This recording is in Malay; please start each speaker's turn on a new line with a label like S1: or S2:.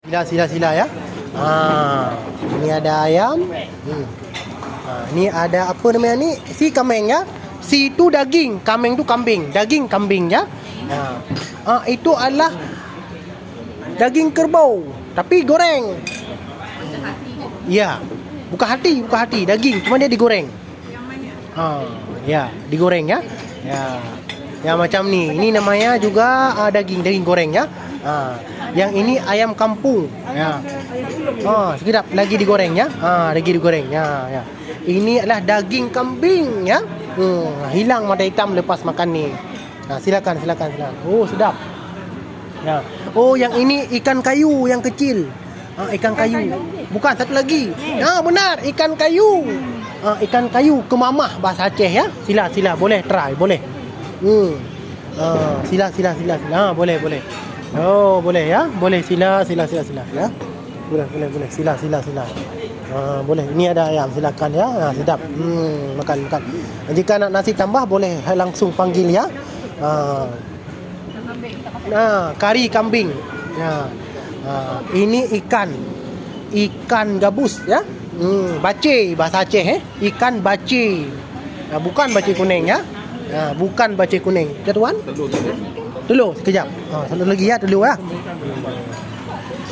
S1: Sila ya. Ini ada ayam. Ni ada apa namanya ni? Si kameng ya. Si itu daging, kameng tu kambing. Daging kambing ya. Itu adalah daging kerbau tapi goreng. Ya. Bukan hati, daging, cuma dia digoreng. Ya, digoreng ya. Ya. Ya macam ni. Ini namanya juga daging goreng ya. Yang ini ayam kampung. Ya. Sekejap lagi digoreng ya. Lagi digoreng. Ya. Ini adalah daging kambing ya. Hilang mata hitam lepas makan ni. Silakan. Oh, sedap. Ya. Oh, yang ini ikan kayu yang kecil. Ikan kayu. Bukan, satu lagi. Benar, ikan kayu. Ikan kayu kemamah bahasa Aceh ya. Sila, boleh try, boleh. Sila. Boleh. Oh, boleh ya. Boleh, sila ya. Boleh. Sila. Boleh. Ini ada ayam, silakan ya. Sedap. Makan. Jika nak nasi tambah boleh langsung panggil ya. Kari kambing. Ya. Ini ikan gabus ya. Bace bahasa Aceh ikan bace. Bukan bace kuning ya. Bukan bace kuning. Ya tuan? Telur sekejap. Satu lagi ya, telur ya.